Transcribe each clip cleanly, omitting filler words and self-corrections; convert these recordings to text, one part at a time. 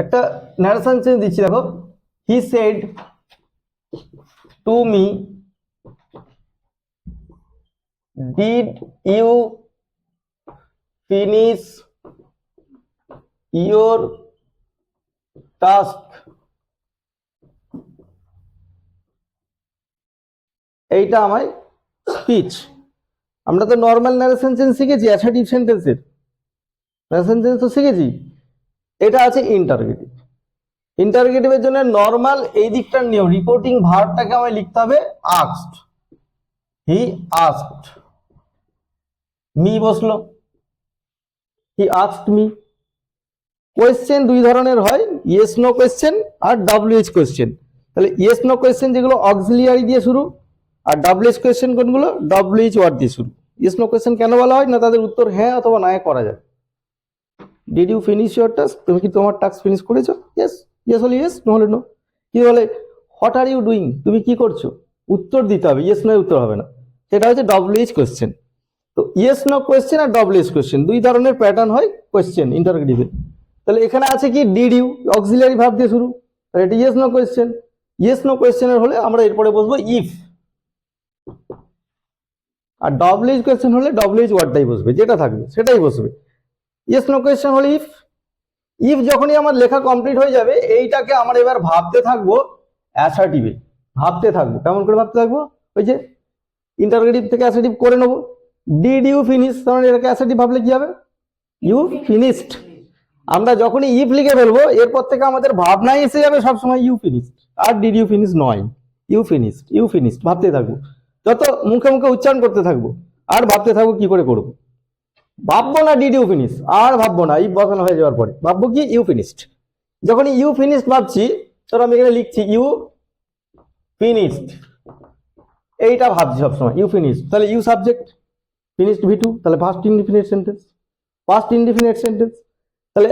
একটা narration change দিচ্ছি, দেখো। He said to me, did you finish your task? এইটা আমার স্পিচ। আমরা তো নর্মাল ন্যারেশন চেঞ্জ শিখেছি, অ্যাসার্টিভ সেন্টেন্সের ন্যারেশন চেঞ্জ তো শিখেছি। এটা আছে ইন্টারগেটিভ। ইন্টারগেটিভের জন্য নর্মাল এই দিকটার নিয়ম, রিপোর্টিং ভার্বটাকে আমায় লিখতে হবে আস্কড। হি আস্কড, মি বসলো, হি আস্কড মি। কোয়েশ্চেন দুই ধরনের হয়, ইয়েস নো কোয়েশ্চেন আর ডব্লিউএইচ কোয়েশ্চেন। তাহলে ইয়েস নো কোয়েশ্চেন যেগুলো অক্সিলিয়ারি দিয়ে শুরু, আর ডব্লিউএইচ কোয়েশ্চেন কোনগুলো ডব্লিউএইচ ওয়ার্ড দিয়ে শুরু। ইয়েস নো কোয়েশ্চেন কেন বলা হয় না, তাদের উত্তর হ্যাঁ অথবা না করা যায়। Did you finish your task? তুমি কি তোমার টাস্ক ফিনিশ করেছো? ইয়েস, ইয়েস হলে ইয়েস, নো হলে নো। কি বলে হোয়াট আর ইউ ডুইং? তুমি কি করছো? উত্তর দিতে হবে, ইয়েস নো উত্তর হবে না। সেটা হচ্ছে ডব্লিউএইচ কোয়েশ্চেন। তো ইয়েস নো কোয়েশ্চেন আর ডব্লিউএইচ কোয়েশ্চেন দুই ধরনের প্যাটার্ন হয় কোয়েশ্চেন ইন্টারোগেটিভে। তাহলে এখানে আছে কি ডিড ইউ, অক্সিলিয়ারি ভার্ব দিয়ে শুরু, তাহলে এটা yes no question. Yes no কোয়েশ্চেনের হলে আমরা এরপরে বসবো ইফ, আর ডব্লিউএইচ কোয়েশ্চেন হলে ডব্লিউএইচ ওয়ার্ডটাই বসবে, যেটা থাকবে সেটাই বসবে। ইয়েস নো কোয়েশ্চেন হলে ইফ। ইফ যখনই আমার লেখা কমপ্লিট হয়ে যাবে, এইটাকে আমরা এবার ভাবতে থাকবো অ্যাসার্টিভে। ভাবতে থাকবো, কেমন করে ভাবতে থাকবো? ওই যে ইন্টারোগেটিভ থেকে অ্যাসার্টিভ করে নেবো। ডিড ইউ ফিনিশ, তাহলে এটাকে অ্যাসার্টিভ ভাবলে কি হবে? You finished. আমরা যখনই ইফ লিখে ফেলবো, এরপর থেকে আমাদের ভাবনাই এসে যাবে সবসময় ইউ ফিনিশড, আর ডিড ইউ ফিনিশ নয়। ইউ ফিনিশড, ইউ ফিনিশড ভাবতে থাকবো, যত মুখে মুখে উচ্চারণ করতে থাকবো, আর ভাবতে থাকবো কি করে করবো। ভাববো না ডিড ইউ ফিনিশ, আর ভাববো না ইফ বসানো হয়ে যাওয়ার পরে, ভাববো কি ইউ ফিনিশড। যখনই ইউ ফিনিশড ভাবছি, ধরো আমি এখানে লিখছি ইউ ফিনিশড, এইটা ভাবছি সবসময় ইউ ফিনিশড। তাহলে you subject, finished V two, তাহলে first indefinite sentence, first indefinite sentence. তাহলে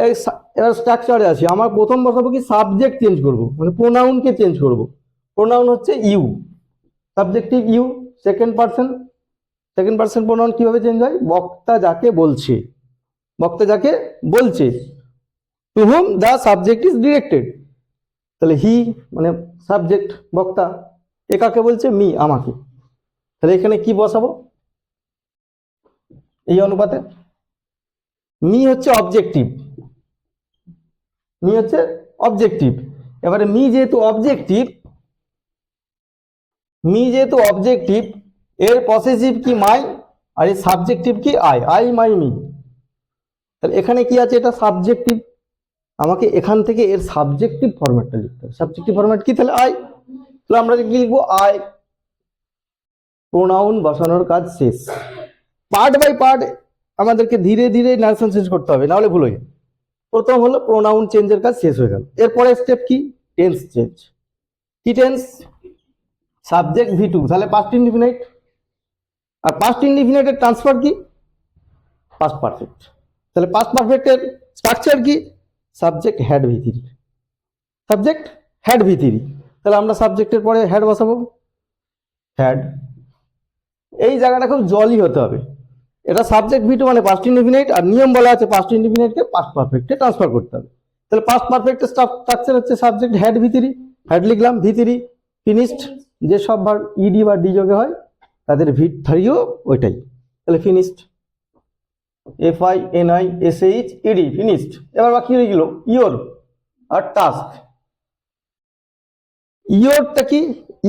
এবার স্ট্রাকচারে আছি, আমার প্রথম বসাবো কি সাবজেক্ট চেঞ্জ করব, মানে প্রোনাউনকে চেঞ্জ করব। প্রোনাউন হচ্ছে you, subjective you, second person. Second person pronoun কিভাবে চেঞ্জ হয়? বক্তা যাকে বলছে, বক্তা যাকে বলছে, to whom the subject is directed. তাহলে হি মানে সাবজেক্ট, বক্তা, এ কাকে বলছে? মি, আমাকে। তাহলে এখানে কি বসাবো এই অনুপাতে? মি হচ্ছে অবজেক্টিভ, মি হচ্ছে অবজেক্টিভ। এবারে মি যেহেতু অবজেক্টিভ, মি যেহেতু অবজেক্টিভ, এর পসেসিভ কি মাই, আর এর সাবজেক্টিভ কি আই, আই মাই মি। তাহলে এখানে কি আছে? এটা সাবজেক্টিভ, আমাকে এখান থেকে এর সাবজেক্টিভ ফরম্যাটটা লিখতে হবে। সাবজেক্টিভ ফরম্যাট কি? তাহলে আই। তাহলে আমরা কি লিখবো? আই। প্রোনাউন বসানোর কাজ শেষ। পার্ট বাই পার্ট আমাদেরকে ধীরে ধীরে ন্যারেশন চেঞ্জ করতে হবে, নাহলে ভুল হয়ে যাবে। প্রথম হলো প্রোনাউন চেঞ্জের কাজ শেষ হয়ে গেল। এরপরে স্টেপ কি? Tense change. কি টেন্স? সাবজেক্ট ভি টু, তাহলে পাস্ট ইনডিফিনাইট। আর পাস্ট ইনডিফিনাইটের ট্রান্সফার কি? Past perfect. তাহলে পাস্ট পারফেক্টের স্ট্রাকচার কি? Subject had V three, subject had V three. তাহলে আমরা সাবজেক্টের পরে হ্যাড বসাবো, হ্যাড। এই জায়গাটা খুব জলই হতে হবে। এটা সাবজেক্ট ভি টু মানে পাস্ট ইনডিফিনাইট, আর নিয়ম বলা আছে পাস্ট ইনডিফিনাইটকে পাস্ট পারফেক্টে ট্রান্সফার করতে হবে। তাহলে পাস্ট পারফেক্টের স্ট্রাকচার হচ্ছে subject had V three, had লিখলাম, ভি থ্রি। ফিনিশড, যে সব ভার্ব ইডি বা ডি যোগে হয় তাদের ভি থ্রিও ওইটাই, তাহলে finished, F I N I S H E D, finished. এবার বাকি হয়ে গেল ইওর আর টাস্ক। ইওরটা কি?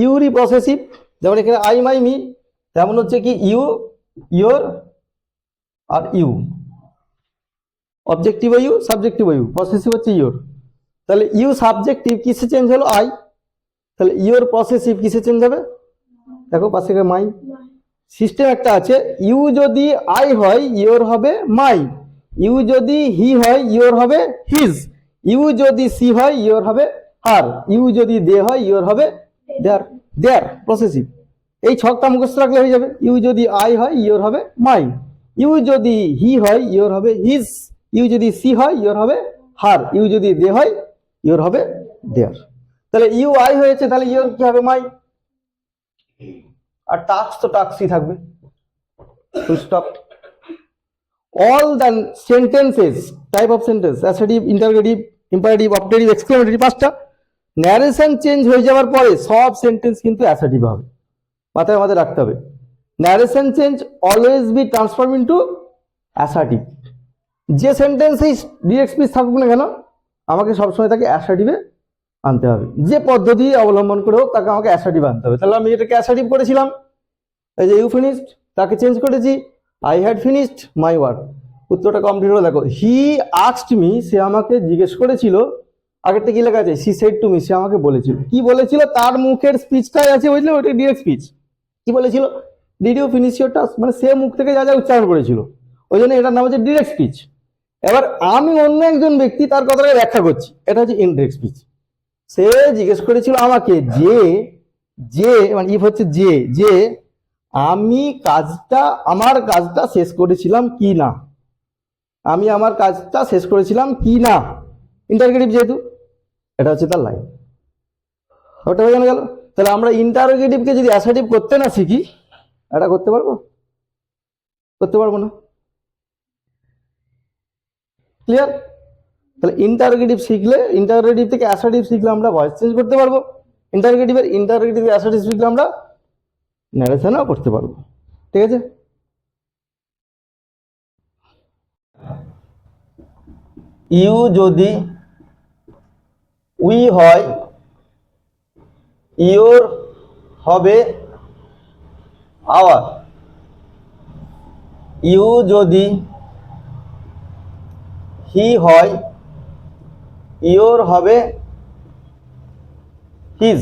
ইউরই পসেসিভ, যেমন এখানে আই মাই মি, তেমন হচ্ছে কি ইউ, ইওর আর you. Objective you, subjective you, possessive হচ্ছে ইওর। তাহলে ইউ সাবজেক্টিভ কিসে চেঞ্জ হলো? আই। তাহলে ইওর পসেসিভ কিসে চেঞ্জ হবে? দেখো পাশে মাই। সিস্টেম একটা আছে, ইউ যদি আই হয় ইওর হবে মাই, ইউ যদি হি হয় ইওর হবে হিজ, ইউ যদি সি হয় ইওর হবে হার, ইউ যদি দে হয় ইওর হবে দেয়ার। দেয়ার পসেসিভ। এই ছকটা মুখস্থ রাখলে হয়ে যাবে। ইউ যদি আই হয় ইওর হবে মাই, ইউ যদি হি হয় ইওর হবে হিজ, ইউ যদি সি হয় ইওর হবে হার, ইউ যদি দে হয় ইওর হবে দেয়ার। তাহলে ইউ আই হয়েছে, তাহলে ইওর কি হবে? মাই। আর টাস্ক তো টাস্কই থাকবে, full stop. All the sentences, type of sentence, assertive, interrogative, imperative, objective, exclamatory, 5টা। ন্যারেশন চেঞ্জ হয়ে যাওয়ার পরে সব সেন্টেন্স কিন্তু অ্যাসার্টিভ হবে, মাথায় মাথায় রাখতে হবে। Narration change always be transform into assertive. যে সেন্টেন্সেই ডিরেক্ট স্পিচ থাকুক না কেন, আমাকে সবসময় তাকে অ্যাসার্টিভে আনতে হবে, যে পদ্ধতি অবলম্বন করে হোক তাকে আমাকে অ্যাসার্টিভ আনতে হবে। তাহলে আমি এটাকে অ্যাসার্টিভ করেছিলাম, এই যে ইউ ফিনিশড, তাকে চেঞ্জ করেছি I had finished my work. উত্তরটা কমপ্লিট হলো। দেখো, হি আস্কড মি, সে আমাকে জিজ্ঞেস করেছিল। আগেরটা কি লেখা আছে? সি সেড টু মি, সে আমাকে বলেছিল। কি বলেছিল? তার মুখের স্পিচটাই আছে, বুঝলে, ওইটা ডিরেক্ট স্পিচ। কি বলেছিল? Did you finish your task, মানে সে মুখ থেকে যা যা উচ্চারণ করেছিল, ওই জন্য এটার নাম হচ্ছে ডিরেক্ট স্পিচ। এবার আমি অন্য একজন ব্যক্তি তার কথাটাকে ব্যাখ্যা করছি, এটা হচ্ছে ইনডিরেক্ট স্পিচ। সে জিজ্ঞেস করেছিল আমাকে যে, যে মানে ইফ হচ্ছে যে আমি আমার কাজটা শেষ করেছিলাম কি না, আমি আমার কাজটা শেষ করেছিলাম কি না, ইন্টারোগেটিভ যেহেতু, এটা হচ্ছে তার লাইন। ওটা হয়ে গেল। তাহলে আমরা ইন্টারোগেটিভকে যদি অ্যাসার্টিভ করতে না শিখি, এটা করতে পারবো? করতে পারবো না। ক্লিয়ার? তাহলে ইন্টারোগেটিভ শিখলে, ইন্টারোগেটিভ থেকে অ্যাসার্টিভ শিখলে আমরা ভয়েস চেঞ্জ করতে পারবো, ইন্টারোগেটিভ অ্যাসার্টিভ শিখলে আমরা ন্যারেশনও করতে পারবো। ঠিক আছে? ইউ যদি উই হয়, ইওর হবে আওয়ার। ইউ যদি হি হয়, ইওর হবে হিজ।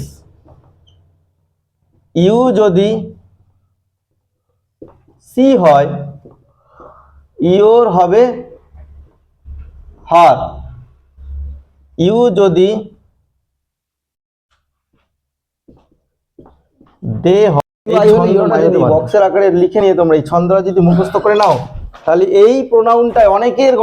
ইউ যদি সি হয়, ইওর হবে হার। ইউ যদি দে হয়, বক্সের আকারে লিখে নিয়ে তোমরা এই ছন্দটা যদি মুখস্থ করে নাও, তাহলে এই প্রোনাউনটায় অনেকের